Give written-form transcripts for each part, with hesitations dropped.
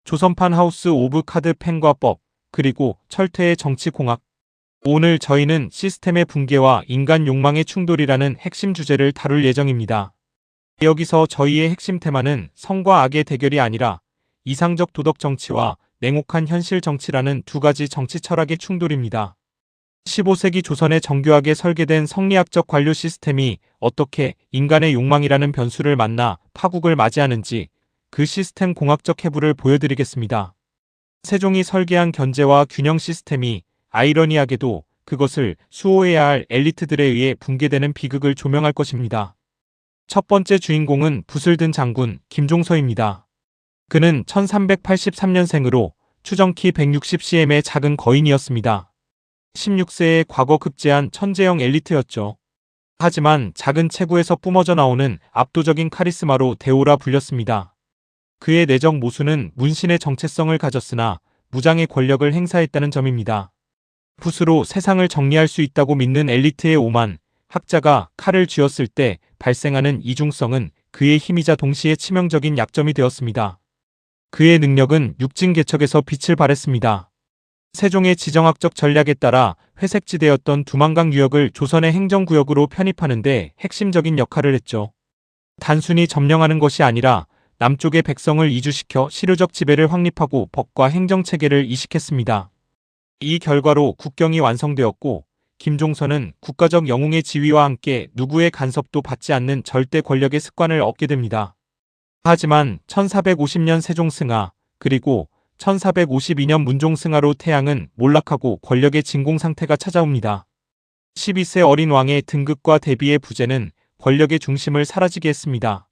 조선판 하우스 오브 카드 펜과 법, 그리고 철퇴의 정치공학. 오늘 저희는 시스템의 붕괴와 인간 욕망의 충돌이라는 핵심 주제를 다룰 예정입니다. 여기서 저희의 핵심 테마는 성과 악의 대결이 아니라 이상적 도덕 정치와 냉혹한 현실 정치라는 두 가지 정치 철학의 충돌입니다. 15세기 조선의 정교하게 설계된 성리학적 관료 시스템이 어떻게 인간의 욕망이라는 변수를 만나 파국을 맞이하는지 그 시스템 공학적 해부를 보여드리겠습니다. 세종이 설계한 견제와 균형 시스템이 아이러니하게도 그것을 수호해야 할 엘리트들에 의해 붕괴되는 비극을 조명할 것입니다. 첫 번째 주인공은 붓을 든 장군 김종서입니다. 그는 1383년생으로 추정키 160cm의 작은 거인이었습니다. 16세에 과거 급제한 천재형 엘리트였죠. 하지만 작은 체구에서 뿜어져 나오는 압도적인 카리스마로 대오라 불렸습니다. 그의 내적 모순은 문신의 정체성을 가졌으나 무장의 권력을 행사했다는 점입니다. 붓으로 세상을 정리할 수 있다고 믿는 엘리트의 오만, 학자가 칼을 쥐었을 때 발생하는 이중성은 그의 힘이자 동시에 치명적인 약점이 되었습니다. 그의 능력은 육진개척에서 빛을 발했습니다. 세종의 지정학적 전략에 따라 회색지대였던 두만강 유역을 조선의 행정구역으로 편입하는 데 핵심적인 역할을 했죠. 단순히 점령하는 것이 아니라 남쪽의 백성을 이주시켜 실효적 지배를 확립하고 법과 행정체계를 이식했습니다. 이 결과로 국경이 완성되었고 김종서는 국가적 영웅의 지위와 함께 누구의 간섭도 받지 않는 절대 권력의 습관을 얻게 됩니다. 하지만 1450년 세종승하 그리고 1452년 문종승하로 태양은 몰락하고 권력의 진공 상태가 찾아옵니다. 12세 어린 왕의 등극과 대비의 부재는 권력의 중심을 사라지게 했습니다.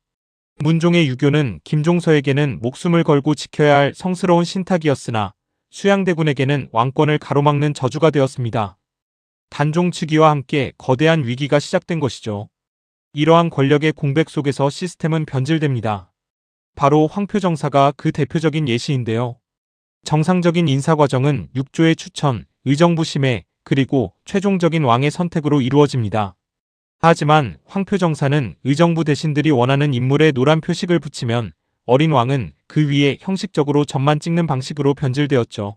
문종의 유교는 김종서에게는 목숨을 걸고 지켜야 할 성스러운 신탁이었으나 수양대군에게는 왕권을 가로막는 저주가 되었습니다. 단종즉위와 함께 거대한 위기가 시작된 것이죠. 이러한 권력의 공백 속에서 시스템은 변질됩니다. 바로 황표정사가 그 대표적인 예시인데요. 정상적인 인사과정은 육조의 추천, 의정부심의, 그리고 최종적인 왕의 선택으로 이루어집니다. 하지만 황표정사는 의정부 대신들이 원하는 인물에 노란 표식을 붙이면 어린 왕은 그 위에 형식적으로 점만 찍는 방식으로 변질되었죠.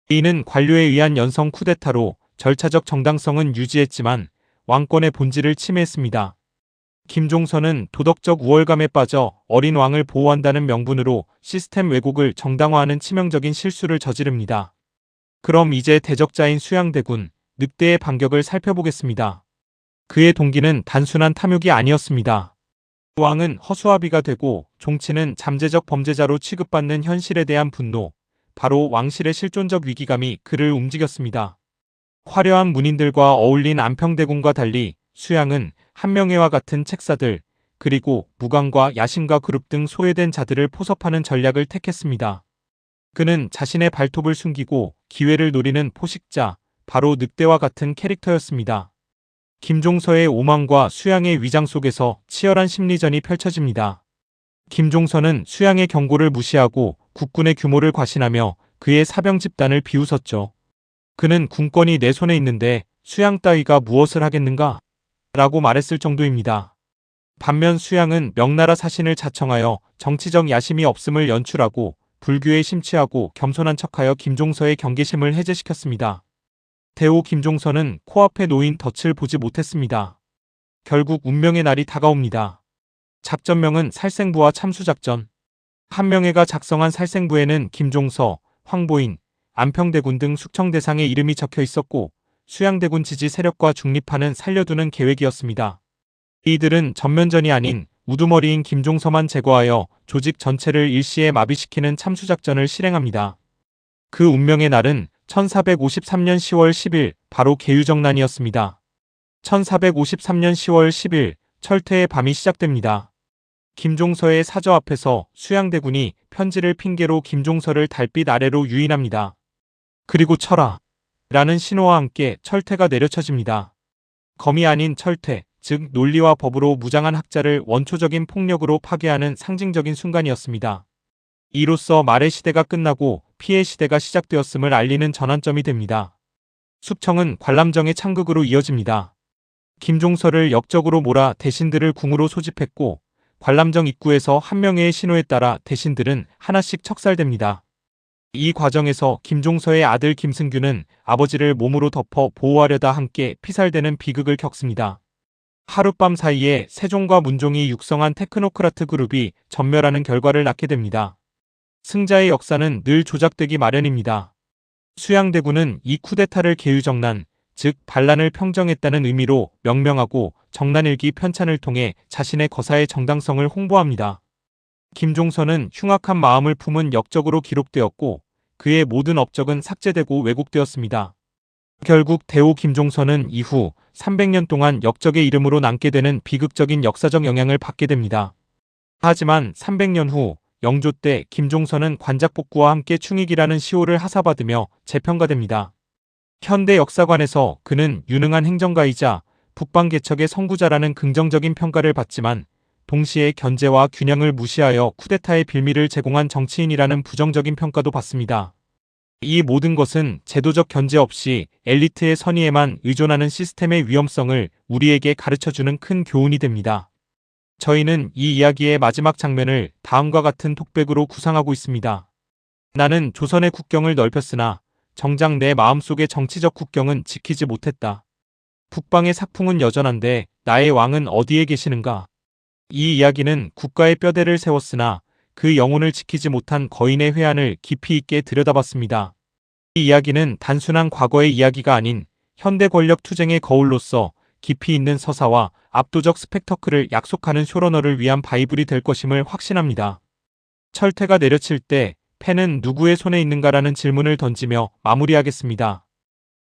이는 관료에 의한 연성 쿠데타로 절차적 정당성은 유지했지만 왕권의 본질을 침해했습니다. 김종서는 도덕적 우월감에 빠져 어린 왕을 보호한다는 명분으로 시스템 왜곡을 정당화하는 치명적인 실수를 저지릅니다. 그럼 이제 대적자인 수양대군, 늑대의 반격을 살펴보겠습니다. 그의 동기는 단순한 탐욕이 아니었습니다. 왕은 허수아비가 되고 종치는 잠재적 범죄자로 취급받는 현실에 대한 분노, 바로 왕실의 실존적 위기감이 그를 움직였습니다. 화려한 문인들과 어울린 안평대군과 달리 수양은 한명회와 같은 책사들, 그리고 무관과 야심가 그룹 등 소외된 자들을 포섭하는 전략을 택했습니다. 그는 자신의 발톱을 숨기고 기회를 노리는 포식자, 바로 늑대와 같은 캐릭터였습니다. 김종서의 오만과 수양의 위장 속에서 치열한 심리전이 펼쳐집니다. 김종서는 수양의 경고를 무시하고 국군의 규모를 과신하며 그의 사병 집단을 비웃었죠. 그는 군권이 내 손에 있는데 수양 따위가 무엇을 하겠는가? 라고 말했을 정도입니다. 반면 수양은 명나라 사신을 자청하여 정치적 야심이 없음을 연출하고 불교에 심취하고 겸손한 척하여 김종서의 경계심을 해제시켰습니다. 대오 김종서는 코앞에 놓인 덫을 보지 못했습니다. 결국 운명의 날이 다가옵니다. 작전명은 살생부와 참수작전. 한명회가 작성한 살생부에는 김종서, 황보인, 안평대군 등 숙청대상의 이름이 적혀 있었고 수양대군 지지 세력과 중립파는 살려두는 계획이었습니다. 이들은 전면전이 아닌 우두머리인 김종서만 제거하여 조직 전체를 일시에 마비시키는 참수작전을 실행합니다. 그 운명의 날은 1453년 10월 10일 바로 계유정난이었습니다. 1453년 10월 10일 철퇴의 밤이 시작됩니다. 김종서의 사저 앞에서 수양대군이 편지를 핑계로 김종서를 달빛 아래로 유인합니다. 그리고 철아! 라는 신호와 함께 철퇴가 내려쳐집니다. 검이 아닌 철퇴, 즉 논리와 법으로 무장한 학자를 원초적인 폭력으로 파괴하는 상징적인 순간이었습니다. 이로써 말의 시대가 끝나고 피의 시대가 시작되었음을 알리는 전환점이 됩니다. 숙청은 관람정의 창극으로 이어집니다. 김종서를 역적으로 몰아 대신들을 궁으로 소집했고 관람정 입구에서 한명회의 신호에 따라 대신들은 하나씩 척살됩니다. 이 과정에서 김종서의 아들 김승규는 아버지를 몸으로 덮어 보호하려다 함께 피살되는 비극을 겪습니다. 하룻밤 사이에 세종과 문종이 육성한 테크노크라트 그룹이 전멸하는 결과를 낳게 됩니다. 승자의 역사는 늘 조작되기 마련입니다. 수양대군은 이 쿠데타를 계유정난, 즉 반란을 평정했다는 의미로 명명하고 정난일기 편찬을 통해 자신의 거사의 정당성을 홍보합니다. 김종서는 흉악한 마음을 품은 역적으로 기록되었고 그의 모든 업적은 삭제되고 왜곡되었습니다. 결국 대오 김종서는 이후 300년 동안 역적의 이름으로 남게 되는 비극적인 역사적 영향을 받게 됩니다. 하지만 300년 후 영조 때 김종서는 관작복구와 함께 충익이라는 시호를 하사받으며 재평가됩니다. 현대 역사관에서 그는 유능한 행정가이자 북방개척의 선구자라는 긍정적인 평가를 받지만 동시에 견제와 균형을 무시하여 쿠데타의 빌미를 제공한 정치인이라는 부정적인 평가도 받습니다. 이 모든 것은 제도적 견제 없이 엘리트의 선의에만 의존하는 시스템의 위험성을 우리에게 가르쳐주는 큰 교훈이 됩니다. 저희는 이 이야기의 마지막 장면을 다음과 같은 톡백으로 구상하고 있습니다. 나는 조선의 국경을 넓혔으나 정작 내 마음속의 정치적 국경은 지키지 못했다. 북방의 삭풍은 여전한데 나의 왕은 어디에 계시는가? 이 이야기는 국가의 뼈대를 세웠으나 그 영혼을 지키지 못한 거인의 회한을 깊이 있게 들여다봤습니다. 이 이야기는 단순한 과거의 이야기가 아닌 현대 권력 투쟁의 거울로서 깊이 있는 서사와 압도적 스펙터클을 약속하는 쇼러너를 위한 바이블이 될 것임을 확신합니다. 철퇴가 내려칠 때 펜은 누구의 손에 있는가라는 질문을 던지며 마무리하겠습니다.